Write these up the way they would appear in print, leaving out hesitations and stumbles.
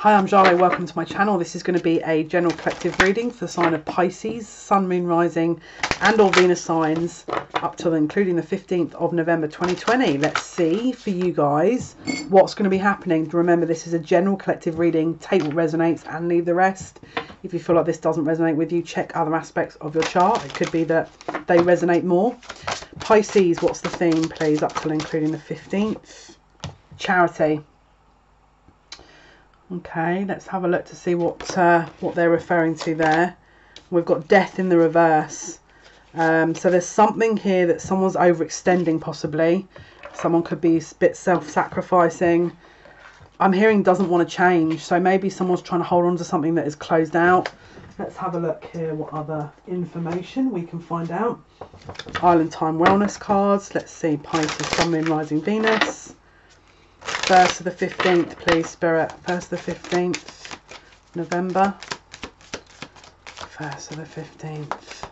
Hi, I'm Jale. Welcome to my channel. This is going to be a general collective reading for the sign of Pisces, Sun, Moon, Rising and or Venus signs up to including the 15th of November 2020. Let's see for you guys what's going to be happening. Remember, this is a general collective reading. Take what resonates and leave the rest. If you feel like this doesn't resonate with you, check other aspects of your chart. It could be that they resonate more. Pisces, what's the theme, please, up till including the 15th? Charity. Okay, let's have a look to see what they're referring to there. We've got death in the reverse. So there's something here that someone's overextending possibly. Someone could be a bit self-sacrificing. I'm hearing doesn't want to change. So maybe someone's trying to hold on to something that is closed out. Let's have a look here what other information we can find out. Island Time Wellness cards. Let's see, Pisces, Sun, Moon, Rising, Venus. 1st to the 15th, please, Spirit. 1st to the 15th November. 1st to the 15th.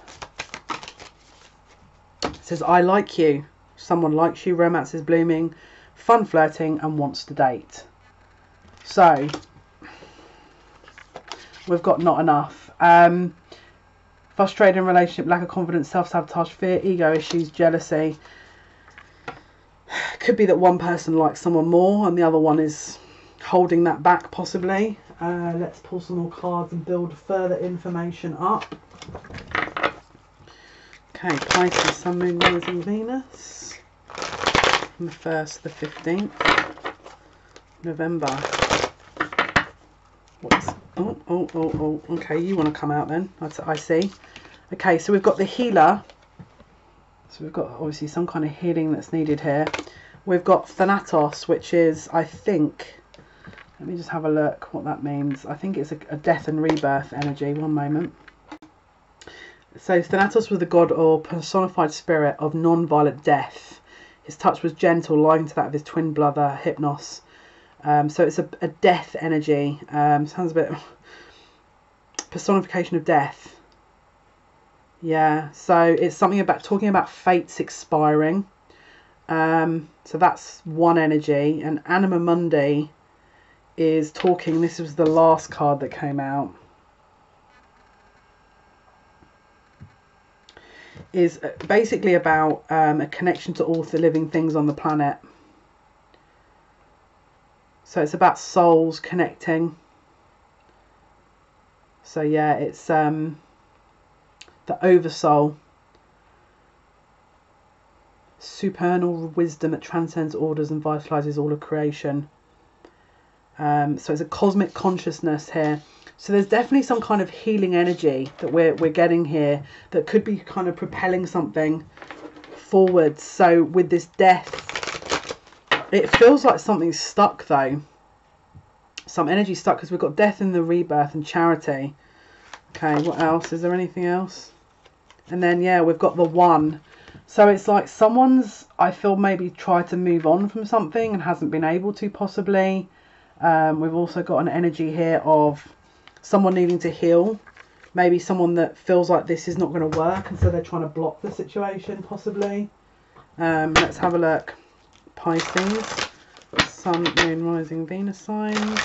It says, I like you. Someone likes you. Romance is blooming. Fun flirting and wants to date. So, we've got not enough. Frustrated relationship, lack of confidence, self-sabotage, fear, ego issues, jealousy. Could be that one person likes someone more and the other one is holding that back possibly. Let's pull some more cards and build further information up. Okay, Pisces, Sun, Moon, Rising, Venus. From the 1st to the 15th November. What's... Oh. Okay, you want to come out then. I see. Okay, so we've got the healer. So we've got obviously some kind of healing that's needed here. We've got Thanatos, which is, I think, let me just have a look what that means. I think it's a death and rebirth energy. One moment. So Thanatos was the god or personified spirit of non-violent death. His touch was gentle, likened to that of his twin brother, Hypnos. So it's a death energy. Sounds a bit... personification of death. Yeah, so it's something about talking about fates expiring. So that's one energy, and Anima Mundi is talking, this was the last card that came out, is basically about a connection to all the living things on the planet. So it's about souls connecting. So yeah, it's the oversoul. Supernal wisdom that transcends orders and vitalizes all of creation. So it's a cosmic consciousness here. So there's definitely some kind of healing energy that we're getting here that could be kind of propelling something forward. So with this death, it feels like something's stuck though. Some energy stuck because we've got death in the rebirth and charity. Okay, what else? Is there anything else? And then yeah, we've got the one. So it's like someone's, I feel, maybe tried to move on from something and hasn't been able to possibly. We've also got an energy here of someone needing to heal. Maybe someone that feels like this is not going to work and so they're trying to block the situation possibly. Let's have a look. Pisces, Sun, Moon, Rising, Venus signs.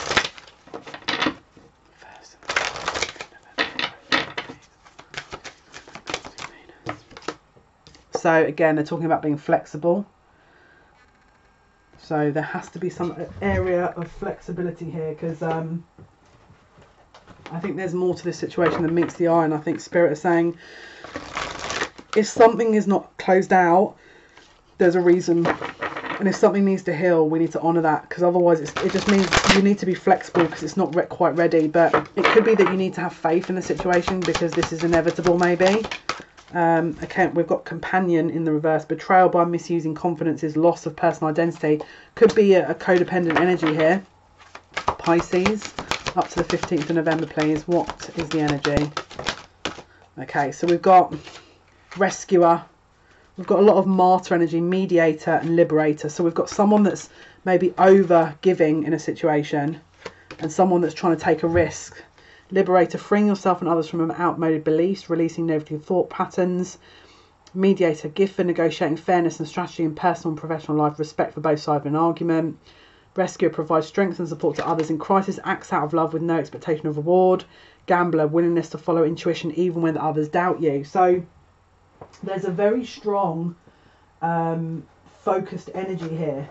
So again, they're talking about being flexible. So there has to be some area of flexibility here because I think there's more to this situation than meets the eye. And I think Spirit is saying if something is not closed out, there's a reason. And if something needs to heal, we need to honour that, because otherwise it just means you need to be flexible because it's not quite ready. But it could be that you need to have faith in the situation because this is inevitable maybe. Okay, we've got companion in the reverse. Betrayal by misusing confidences, loss of personal identity. Could be a codependent energy here. Pisces, up to the 15th of November, please. What is the energy? Okay, so we've got rescuer. We've got a lot of martyr energy, mediator and liberator. So we've got someone that's maybe over giving in a situation and someone that's trying to take a risk. Liberator, freeing yourself and others from outmoded beliefs, releasing negative thought patterns. Mediator, gift for negotiating fairness and strategy in personal and professional life, respect for both sides of an argument. Rescuer provides strength and support to others in crisis. Acts out of love with no expectation of reward. Gambler, willingness to follow intuition even when others doubt you. So there's a very strong focused energy here.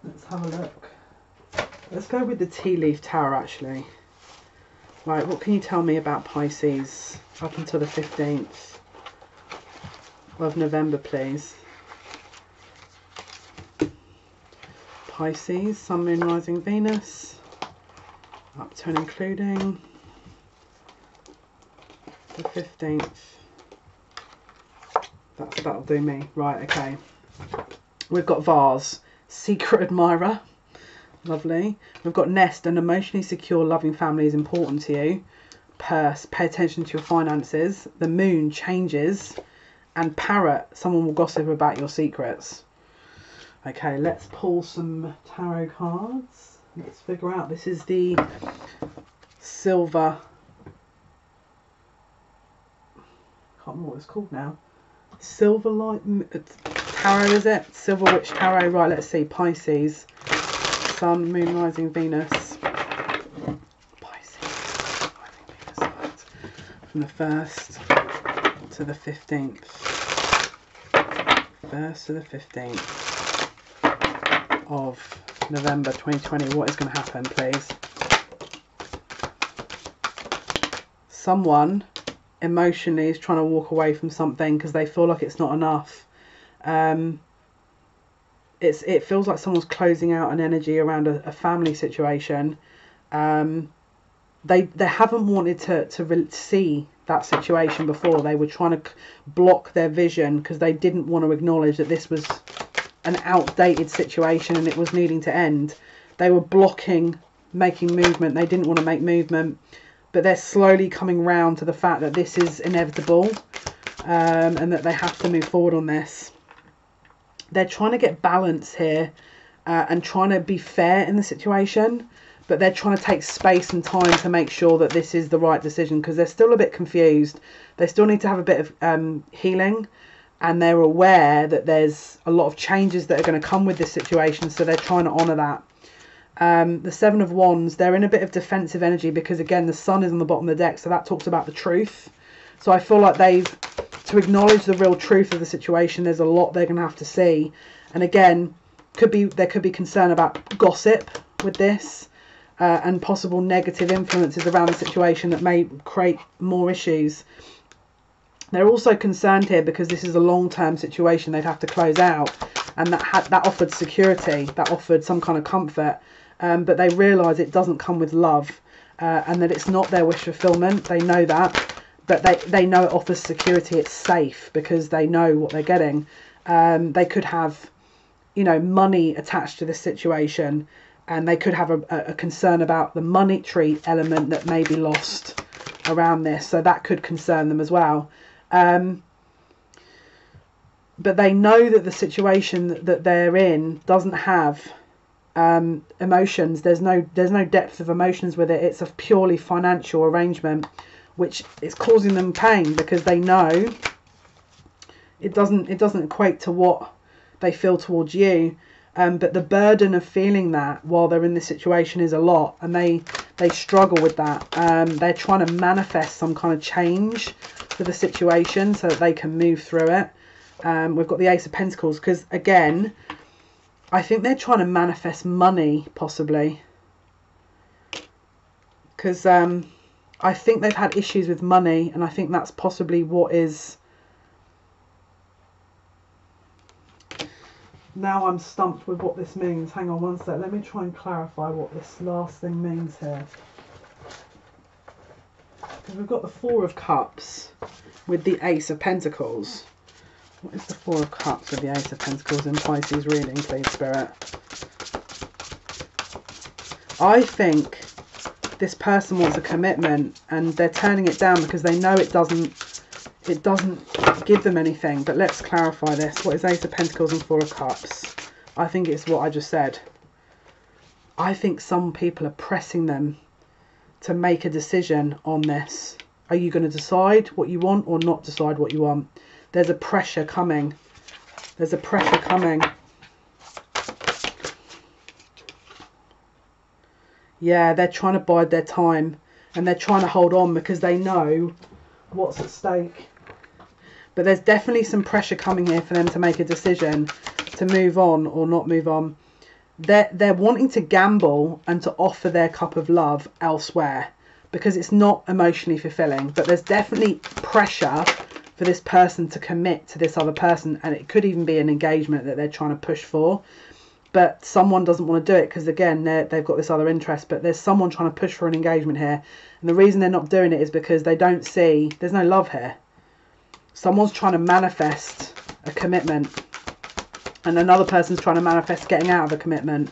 Let's have a look. Let's go with the tea leaf tower actually. Right, what can you tell me about Pisces up until the 15th of November, please? Pisces, Sun, Moon, Rising, Venus, up to and including the 15th. That'll do me. Right, okay. We've got Vase, Secret Admirer. Lovely. We've got Nest, an emotionally secure, loving family is important to you. Purse, pay attention to your finances. The Moon, changes. And Parrot, someone will gossip about your secrets. Okay, let's pull some tarot cards. Let's figure out. This is the silver. I can't remember what it's called now. Silver light tarot, is it? Silver Witch Tarot. Right, let's see. Pisces. Sun, Moon, Rising, Venus. Pisces. Rising, Venus. From the 1st to the 15th. 1st to the 15th of November 2020. What is going to happen, please? Someone emotionally is trying to walk away from something because they feel like it's not enough. It feels like someone's closing out an energy around a family situation. They haven't wanted to see that situation before. They were trying to block their vision because they didn't want to acknowledge that this was an outdated situation and it was needing to end. They were blocking making movement. They didn't want to make movement, but they're slowly coming round to the fact that this is inevitable, and that they have to move forward on this. They're trying to get balance here, and trying to be fair in the situation, but they're trying to take space and time to make sure that this is the right decision because they're still a bit confused. They still need to have a bit of healing, and they're aware that there's a lot of changes that are going to come with this situation, so they're trying to honour that. The Seven of Wands, they're in a bit of defensive energy because, again, the Sun is on the bottom of the deck, so that talks about the truth. So I feel like to acknowledge the real truth of the situation, there's a lot they're going to have to see. And again, there could be concern about gossip with this, and possible negative influences around the situation that may create more issues. They're also concerned here because this is a long-term situation they'd have to close out, and that offered security, that offered some kind of comfort, but they realise it doesn't come with love, and that it's not their wish fulfillment. They know that. But they know it offers security, it's safe because they know what they're getting. They could have, money attached to this situation, and they could have a concern about the monetary element that may be lost around this. So that could concern them as well. But they know that the situation that they're in doesn't have emotions. There's no depth of emotions with it. It's a purely financial arrangement, which is causing them pain because they know it doesn't equate to what they feel towards you. But the burden of feeling that while they're in this situation is a lot, and they struggle with that. They're trying to manifest some kind of change for the situation so that they can move through it. We've got the Ace of Pentacles because, again, I think they're trying to manifest money, possibly. Because I think they've had issues with money, and I think that's possibly what is... Now I'm stumped with what this means. Hang on one sec. Let me try and clarify what this last thing means here. Because we've got the Four of Cups with the Ace of Pentacles. What is the Four of Cups with the Ace of Pentacles in Pisces reading, please, Spirit? I think this person wants a commitment, and they're turning it down because they know it doesn't give them anything. But let's clarify this. What is Ace of Pentacles and Four of Cups? I think it's what I just said. I think some people are pressing them to make a decision on this. Are you going to decide what you want or not decide what you want? There's a pressure coming. There's a pressure coming. Yeah, they're trying to bide their time, and they're trying to hold on because they know what's at stake. But there's definitely some pressure coming here for them to make a decision to move on or not move on. They're wanting to gamble and to offer their cup of love elsewhere because it's not emotionally fulfilling. But there's definitely pressure for this person to commit to this other person, and it could even be an engagement that they're trying to push for. But someone doesn't want to do it because, again, they've got this other interest. But there's someone trying to push for an engagement here. And the reason they're not doing it is because they don't see, there's no love here. Someone's trying to manifest a commitment. And another person's trying to manifest getting out of a commitment.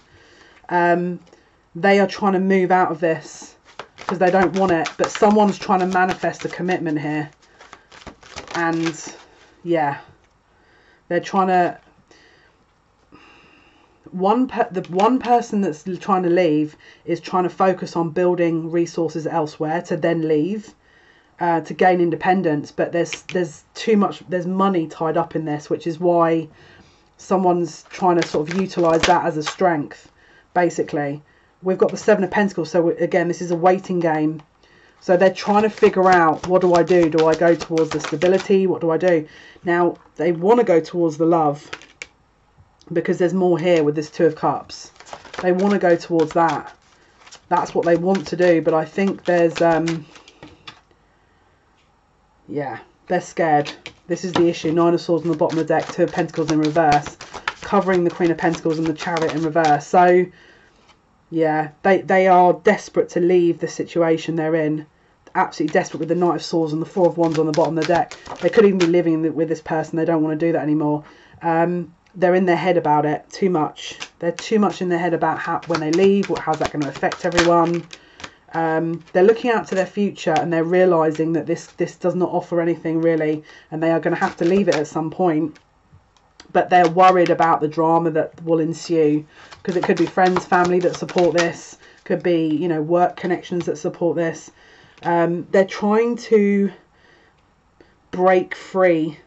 They are trying to move out of this because they don't want it. But someone's trying to manifest a commitment here. And, yeah, they're trying to... The one person that's trying to leave is trying to focus on building resources elsewhere to then leave, to gain independence. But there's too much, there's money tied up in this, which is why someone's trying to sort of utilize that as a strength. Basically, we've got the Seven of Pentacles, so again, this is a waiting game. So they're trying to figure out, what do I do? Do I go towards the stability? What do I do? Now they want to go towards the love, because there's more here with this Two of Cups. They want to go towards that. That's what they want to do. But I think there's, yeah, they're scared. This is the issue. Nine of Swords on the bottom of the deck. Two of Pentacles in reverse. Covering the Queen of Pentacles and the Chariot in reverse. So, yeah, they are desperate to leave the situation they're in. Absolutely desperate with the Knight of Swords and the Four of Wands on the bottom of the deck. They could even be living with this person. They don't want to do that anymore. They're in their head about it too much. They're too much in their head about how, when they leave, how's that going to affect everyone. They're looking out to their future, and they're realising that this does not offer anything really, and they are going to have to leave it at some point. But they're worried about the drama that will ensue, because it could be friends, family that support this, could be, you know, work connections that support this. They're trying to break free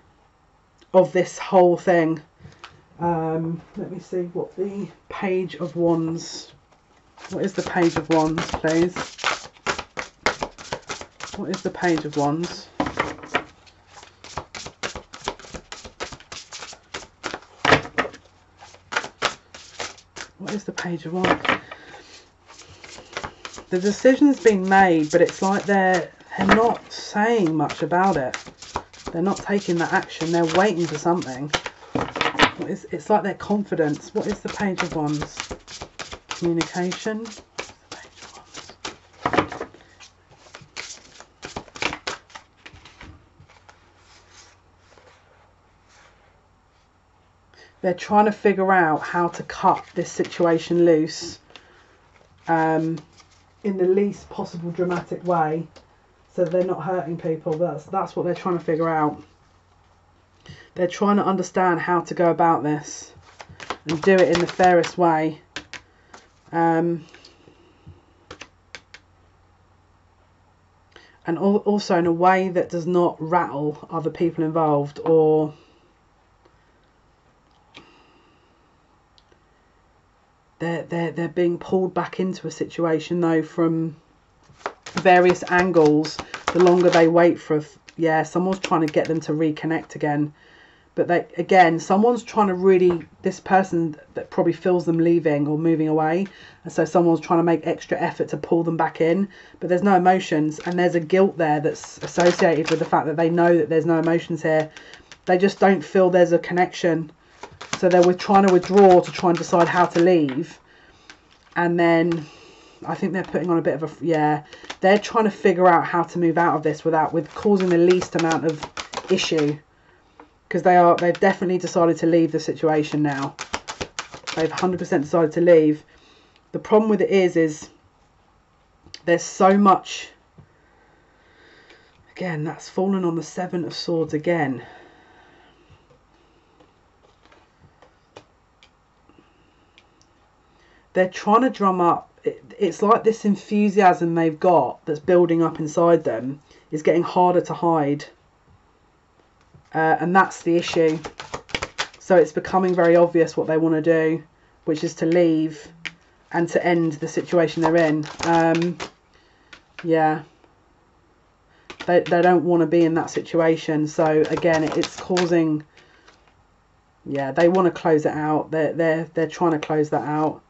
of this whole thing. Let me see what the Page of Wands... What is the Page of Wands, please? What is the Page of Wands? What is the Page of Wands? The decision's been made, but it's like they're not saying much about it. They're not taking that action. They're waiting for something. It's like their confidence. What is the Page of Wands? Communication. They're trying to figure out how to cut this situation loose in the least possible dramatic way, so they're not hurting people. That's what they're trying to figure out. They're trying to understand how to go about this and do it in the fairest way. And also in a way that does not rattle other people involved, or they're being pulled back into a situation though from various angles. The longer they wait for, someone's trying to get them to reconnect again. But someone's trying to really, this person that probably feels them leaving or moving away, and so someone's trying to make extra effort to pull them back in, but there's no emotions, and there's a guilt there that's associated with the fact that they know that there's no emotions here. They just don't feel there's a connection, so they're trying to withdraw to try and decide how to leave. And then I think they're putting on a bit of a, they're trying to figure out how to move out of this with causing the least amount of issue. Because they've definitely decided to leave the situation now. They've 100% decided to leave. The problem with it is there's so much. Again, that's fallen on the Seven of Swords again. They're trying to drum up. It's like this enthusiasm they've got that's building up inside them is getting harder to hide. And that's the issue. So it's becoming very obvious what they want to do, which is to leave. and to end the situation they're in. Yeah, they don't want to be in that situation. So again, it's causing, yeah, they want to close it out. They're trying to close that out.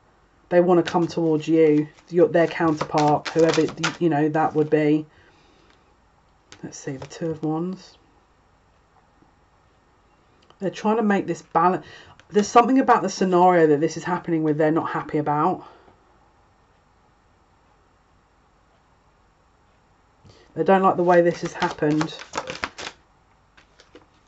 They want to come towards you, their counterpart, whoever, you know, that would be. Let's see, the Two of Wands. They're trying to make this balance. There's something about the scenario that this is happening with they're not happy about. They don't like the way this has happened.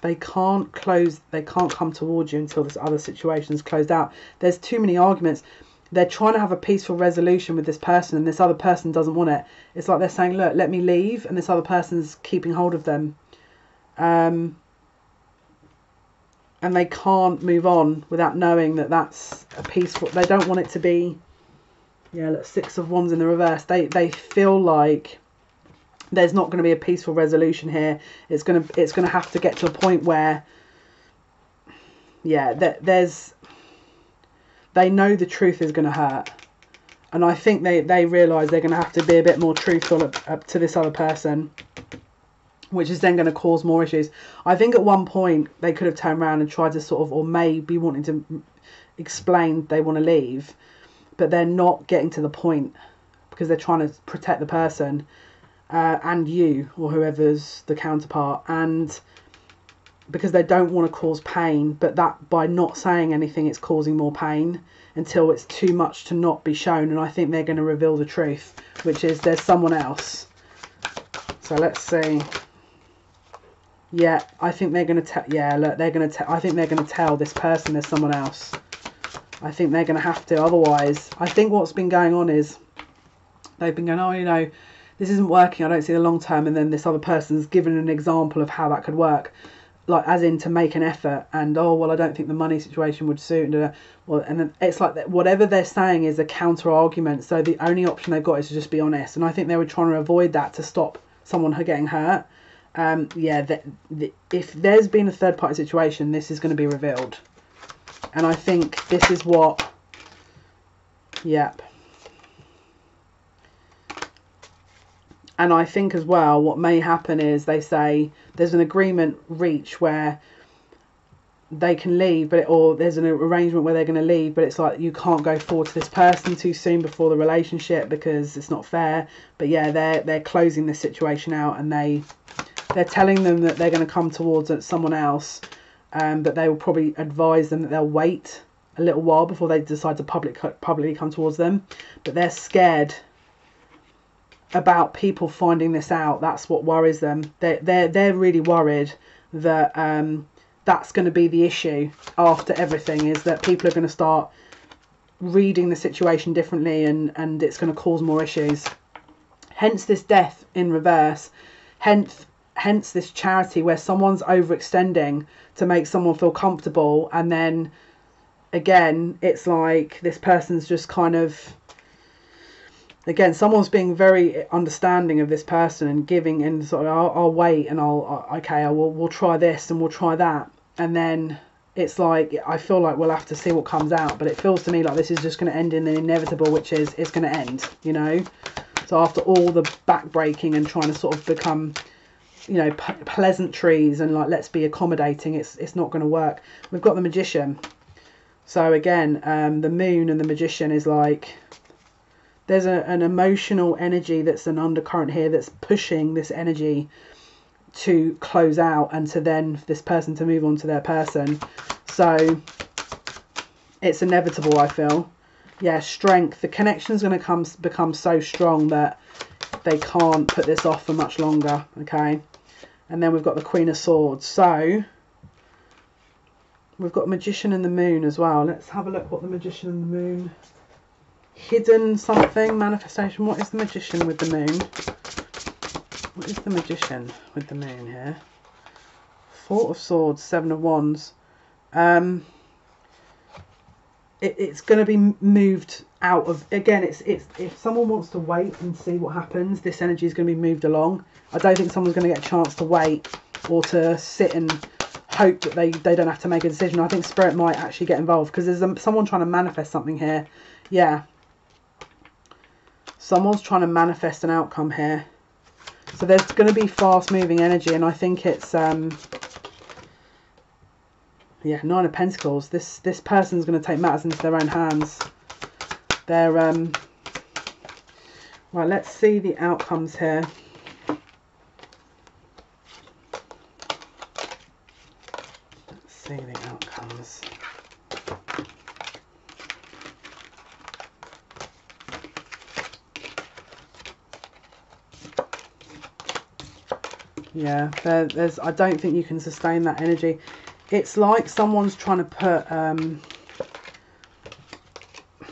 They can't come towards you until this other situation's closed out. There's too many arguments. They're trying to have a peaceful resolution with this person, and this other person doesn't want it. It's like they're saying, look, let me leave, and this other person's keeping hold of them. And they can't move on without knowing that that's a peaceful... They don't want it to be... Yeah, look, Six of Wands in the reverse. They feel like there's not going to be a peaceful resolution here. It's going to have to get to a point where... Yeah, they know the truth is going to hurt. And I think they realise they're going to have to be a bit more truthful up to this other person, which is then going to cause more issues. I think at one point they could have turned around and tried to sort of, or maybe wanting to explain they want to leave, but they're not getting to the point because they're trying to protect the person and you, or whoever's the counterpart, and because they don't want to cause pain, but that by not saying anything, it's causing more pain until it's too much to not be shown. And I think they're going to reveal the truth, which is there's someone else. So let's see. Yeah, I think they're going to tell. Yeah, look, they're going to. I think they're going to tell this person there's someone else. I think they're going to have to. Otherwise, I think what's been going on is they've been going, oh, you know, this isn't working. I don't see the long term. And then this other person's given an example of how that could work. Like, as in to make an effort, and oh well, I don't think the money situation would suit, and well, and then it's like that whatever they're saying is a counter argument. So the only option they've got is to just be honest, and I think they were trying to avoid that to stop someone getting hurt. Yeah, if there's been a third party situation, this is going to be revealed, and I think this is what. Yep. And I think as well, what may happen is they say there's an agreement reached where they can leave, or there's an arrangement where they're going to leave, but it's like you can't go forward to this person too soon before the relationship because it's not fair. But yeah, they're closing this situation out, and they're telling them that they're going to come towards someone else, but they will probably advise them that they'll wait a little while before they decide to publicly come towards them. But they're scared about people finding this out. That's what worries them. They're really worried that that's going to be the issue after everything, is that people are going to start reading the situation differently, and it's going to cause more issues. Hence this Death in reverse. Hence this Charity, where someone's overextending to make someone feel comfortable, and then again it's like this person's just kind of, again, someone's being very understanding of this person and giving, and sort of, I'll wait, and we'll try this and we'll try that, and then it's like I feel like we'll have to see what comes out. But it feels to me like this is just going to end in the inevitable, which is it's going to end, you know. So after all the backbreaking and trying to sort of become, you know, pleasantries and like let's be accommodating, it's not going to work. We've got the Magician. So again, the Moon and the Magician is like, there's an emotional energy that's an undercurrent here that's pushing this energy to close out, and to then this person to move on to their person. So it's inevitable, I feel. Yeah, Strength. The connection's going to become so strong that they can't put this off for much longer. Okay. And then we've got the Queen of Swords. So we've got Magician and the Moon as well. Let's have a look what the Magician and the Moon... Hidden something, manifestation. What is the Magician with the Moon? What is the Magician with the Moon here? Four of Swords, Seven of Wands. It's going to be moved out of, again, it's if someone wants to wait and see what happens, this energy is going to be moved along. I don't think someone's going to get a chance to wait or to sit and hope that they don't have to make a decision. I think Spirit might actually get involved because there's someone trying to manifest something here. Yeah. someone's trying to manifest an outcome here. So there's going to be fast moving energy, and I think it's yeah, Nine of Pentacles. This person's going to take matters into their own hands. They're right, let's see the outcomes here. Let's see the outcomes. Yeah, there's. I don't think you can sustain that energy. It's like someone's trying to put.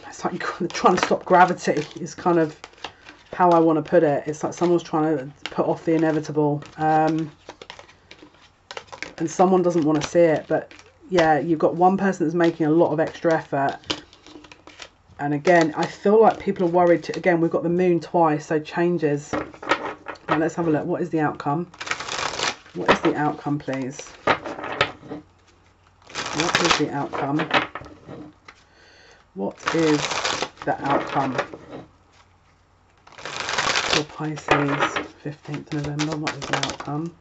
It's like trying to stop gravity. Is kind of how I want to put it. It's like someone's trying to put off the inevitable, and someone doesn't want to see it. But yeah, you've got one person that's making a lot of extra effort. And again, I feel like people are worried. Again, we've got the moon twice, so changes. Now let's have a look. What is the outcome? What is the outcome, please? What is the outcome? What is the outcome for Pisces, 15th November? What is the outcome?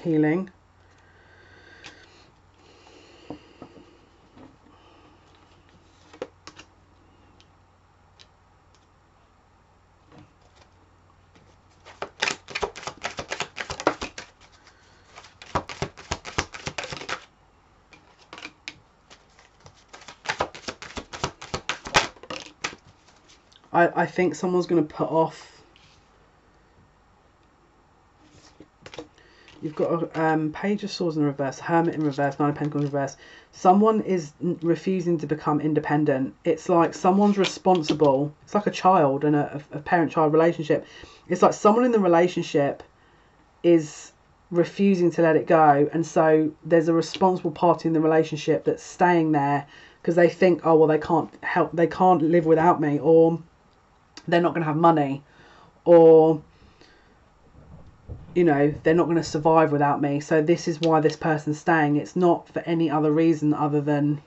Healing. I think someone's going to put off. You've got a Page of Swords in reverse, Hermit in reverse, Nine of Pentacles in reverse. Someone is refusing to become independent. It's like someone's responsible. It's like a child and a parent-child relationship. It's like someone in the relationship is refusing to let it go, and so there's a responsible party in the relationship that's staying there because they think, oh well, they can't live without me, or they're not going to have money, or you know, they're not going to survive without me. So this is why this person's staying. It's not for any other reason other than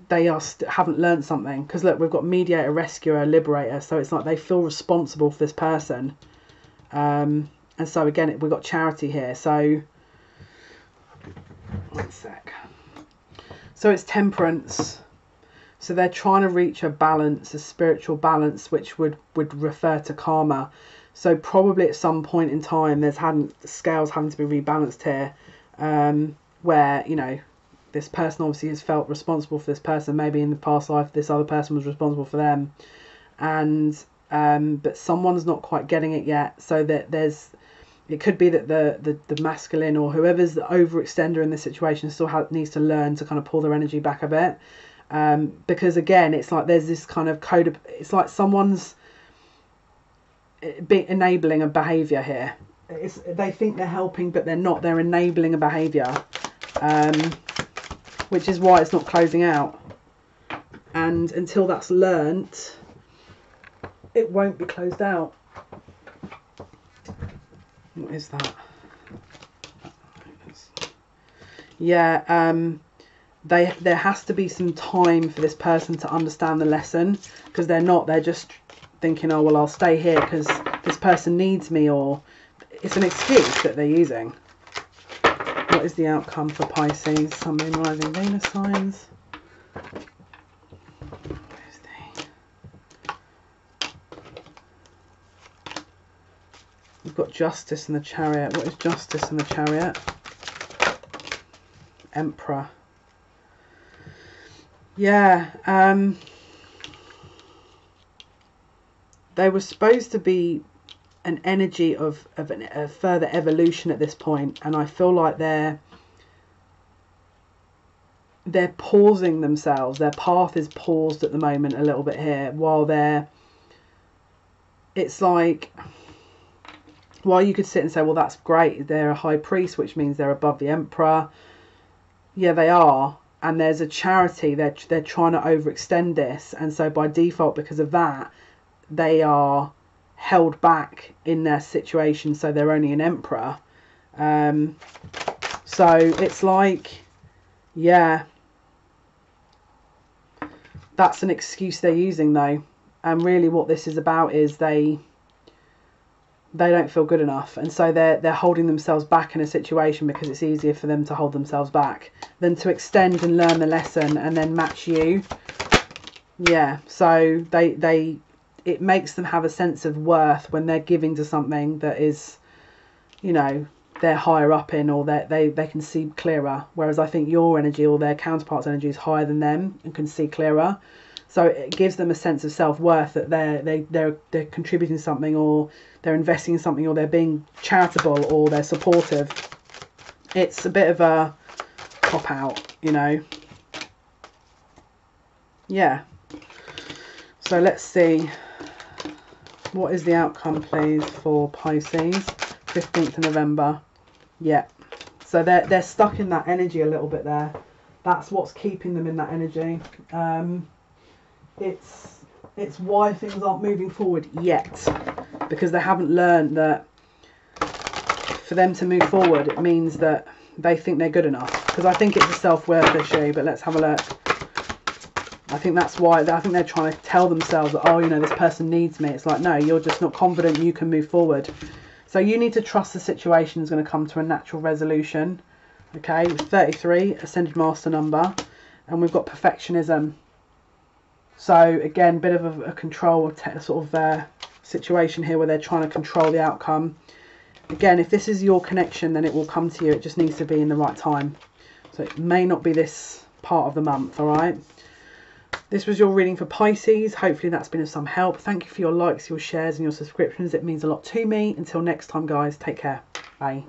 they haven't learned something. Because look, we've got mediator, rescuer, liberator. So it's like they feel responsible for this person. And so again, we've got charity here. So one sec. So it's temperance. So they're trying to reach a balance, a spiritual balance, which would refer to karma. So probably at some point in time, the scales having to be rebalanced here, where, you know, this person obviously has felt responsible for this person. Maybe in the past life, this other person was responsible for them, and but someone's not quite getting it yet. So that it could be that the masculine or whoever's the overextender in this situation still needs to learn to kind of pull their energy back a bit, because again, it's like there's this kind of code. It's like someone's enabling a behavior here. They think they're helping, but they're not. They're enabling a behavior, which is why it's not closing out. And until that's learnt, it won't be closed out. What is that? Yeah, there has to be some time for this person to understand the lesson, because they're just thinking, oh well, I'll stay here because this person needs me, or it's an excuse that they're using. What is the outcome for Pisces, Sun, Moon, Rising, Venus signs? We've got Justice in the Chariot. What is Justice in the Chariot? Emperor. Yeah, they were supposed to be an energy of a further evolution at this point, and I feel like they're pausing themselves. Their path is paused at the moment a little bit here, while it's like, while you could sit and say, well, that's great, they're a high priest, which means they're above the emperor. Yeah, they are. And there's a charity, they're trying to overextend this, and so by default, because of that, they are held back in their situation, so they're only an emperor. So it's like, yeah, that's an excuse they're using though. And really what this is about is they don't feel good enough, and so they're holding themselves back in a situation because it's easier for them to hold themselves back than to extend and learn the lesson and then match you. Yeah, so it makes them have a sense of worth when they're giving to something that is, you know, they're higher up in, or they can see clearer, whereas I think your energy or their counterpart's energy is higher than them and can see clearer. So it gives them a sense of self-worth that they're contributing something, or they're investing in something, or they're being charitable, or they're supportive. It's a bit of a cop-out, you know. Yeah. So let's see. What is the outcome, please, for Pisces? 15th of November. Yeah. So they're stuck in that energy a little bit there. That's what's keeping them in that energy. It's why things aren't moving forward yet, because they haven't learned that for them to move forward it means that they think they're good enough. Because I think it's a self-worth issue, but let's have a look. I think that's why. I think they're trying to tell themselves that, oh, you know, this person needs me. It's like, no, you're just not confident you can move forward. So you need to trust the situation is going to come to a natural resolution. Okay, 33, Ascended Master number, and we've got perfectionism. So again, bit of a control sort of situation here where they're trying to control the outcome. Again, if this is your connection, then it will come to you. It just needs to be in the right time. So it may not be this part of the month, all right? This was your reading for Pisces. Hopefully that's been of some help. Thank you for your likes, your shares and your subscriptions. It means a lot to me. Until next time, guys, take care. Bye.